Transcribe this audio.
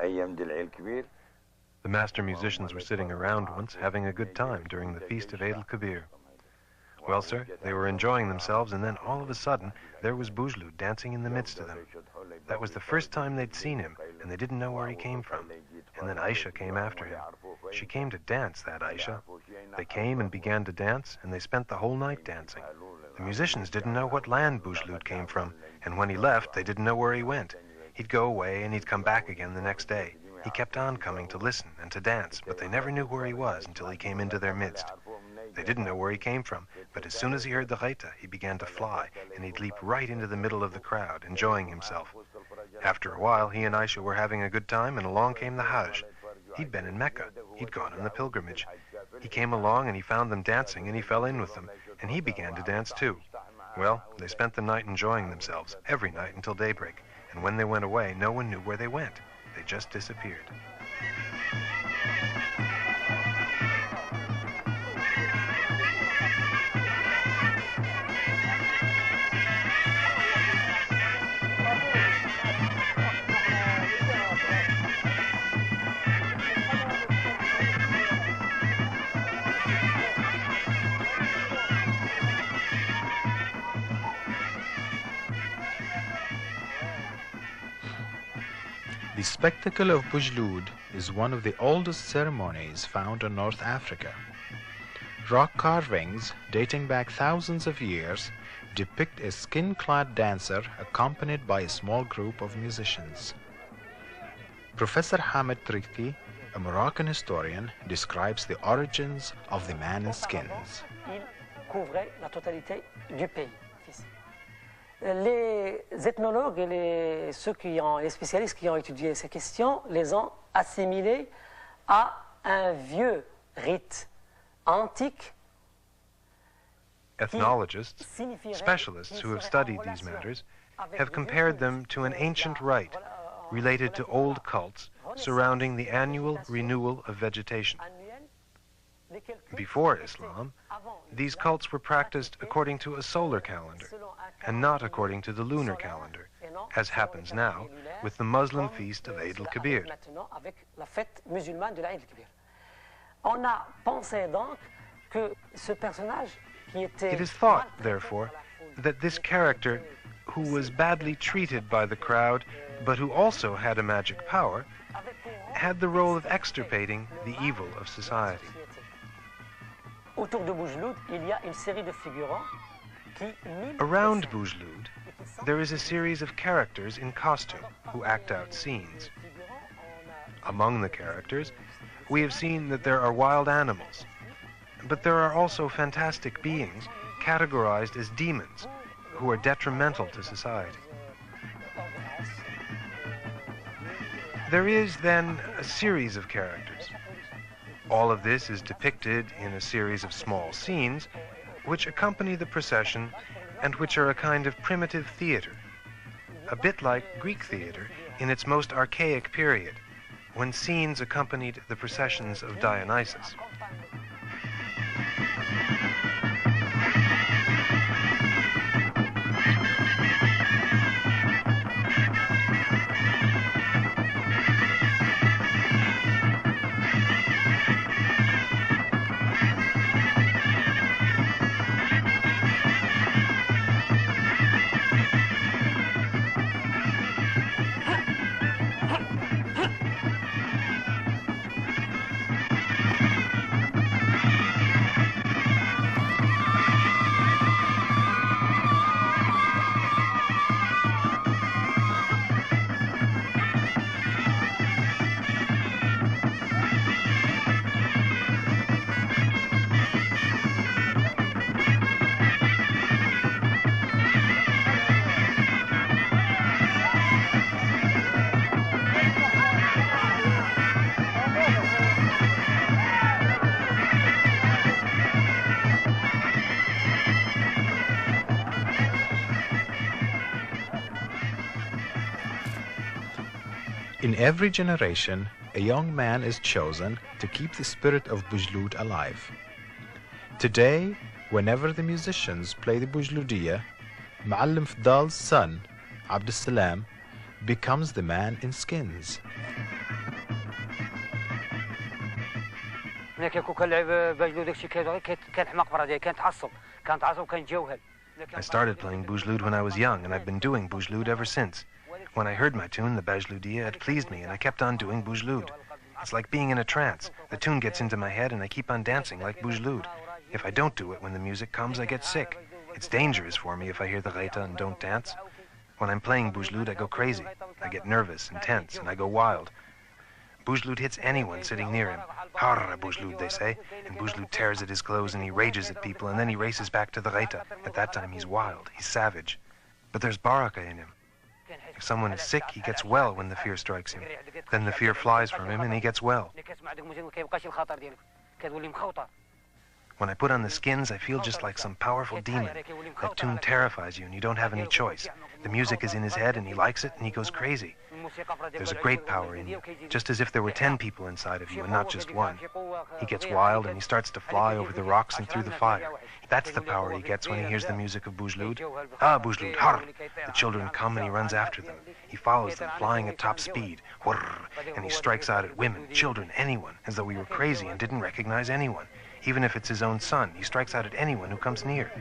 The master musicians were sitting around once, having a good time during the feast of Eid al-Kabir. Well, sir, they were enjoying themselves, and then all of a sudden, there was Bou-Jeloud dancing in the midst of them. That was the first time they'd seen him, and they didn't know where he came from. And then Aisha came after him. She came to dance, that Aisha. They came and began to dance, and they spent the whole night dancing. The musicians didn't know what land Bou-Jeloud came from, and when he left, they didn't know where he went. He'd go away, and he'd come back again the next day. He kept on coming to listen and to dance, but they never knew where he was until he came into their midst. They didn't know where he came from, but as soon as he heard the Rites, he began to fly, and he'd leap right into the middle of the crowd, enjoying himself. After a while, he and Aisha were having a good time, and along came the Hajj. He'd been in Mecca. He'd gone on the pilgrimage. He came along, and he found them dancing, and he fell in with them, and he began to dance too. Well, they spent the night enjoying themselves, every night until daybreak, and when they went away, no one knew where they went. They just disappeared. The spectacle of Bou-Jeloud is one of the oldest ceremonies found in North Africa. Rock carvings dating back thousands of years depict a skin-clad dancer accompanied by a small group of musicians. Professor Hamid Trikti, a Moroccan historian, describes the origins of the man in skins. Les ethnologues et les spécialistes qui ont étudié ces questions les ont assimilés à un vieux rite antique. Ethnologists, specialists who have studied these matters, have compared them to an ancient rite related to old cults surrounding the annual renewal of vegetation. Before Islam, these cults were practiced according to a solar calendar and not according to the lunar calendar, as happens now with the Muslim feast of Eid al-Kabir. It is thought, therefore, that this character, who was badly treated by the crowd, but who also had a magic power, had the role of extirpating the evil of society. Around Bou-Jeloud, there is a series of characters in costume who act out scenes. Among the characters, we have seen that there are wild animals, but there are also fantastic beings categorized as demons who are detrimental to society. There is then a series of characters. All of this is depicted in a series of small scenes which accompany the procession and which are a kind of primitive theater, a bit like Greek theater in its most archaic period, when scenes accompanied the processions of Dionysus. In every generation, a young man is chosen to keep the spirit of Bou-Jeloud alive. Today, whenever the musicians play the Bou-Jeloudiyya, Ma'allim Fdal's son, Abdus Salam, becomes the man in skins. I started playing Bou-Jeloud when I was young, and I've been doing Bou-Jeloud ever since. When I heard my tune, the Bou-Jeloudia, it pleased me, and I kept on doing Bou-Jeloud. It's like being in a trance. The tune gets into my head, and I keep on dancing like Bou-Jeloud. If I don't do it when the music comes, I get sick. It's dangerous for me if I hear the Rites and don't dance. When I'm playing Bou-Jeloud, I go crazy. I get nervous and tense, and I go wild. Bou-Jeloud hits anyone sitting near him. Harra Bou-Jeloud, they say, and Bou-Jeloud tears at his clothes and he rages at people, and then he races back to the Rites. At that time, he's wild, he's savage. But there's baraka in him. If someone is sick, he gets well when the fear strikes him. Then the fear flies from him and he gets well. When I put on the skins, I feel just like some powerful demon. That tune terrifies you and you don't have any choice. The music is in his head and he likes it and he goes crazy. There's a great power in you, just as if there were 10 people inside of you and not just one. He gets wild and he starts to fly over the rocks and through the fire. That's the power he gets when he hears the music of Bou-Jeloud. Ah, Bou-Jeloud, har! The children come and he runs after them. He follows them, flying at top speed. Whirr! And he strikes out at women, children, anyone, as though he were crazy and didn't recognize anyone. Even if it's his own son, he strikes out at anyone who comes near.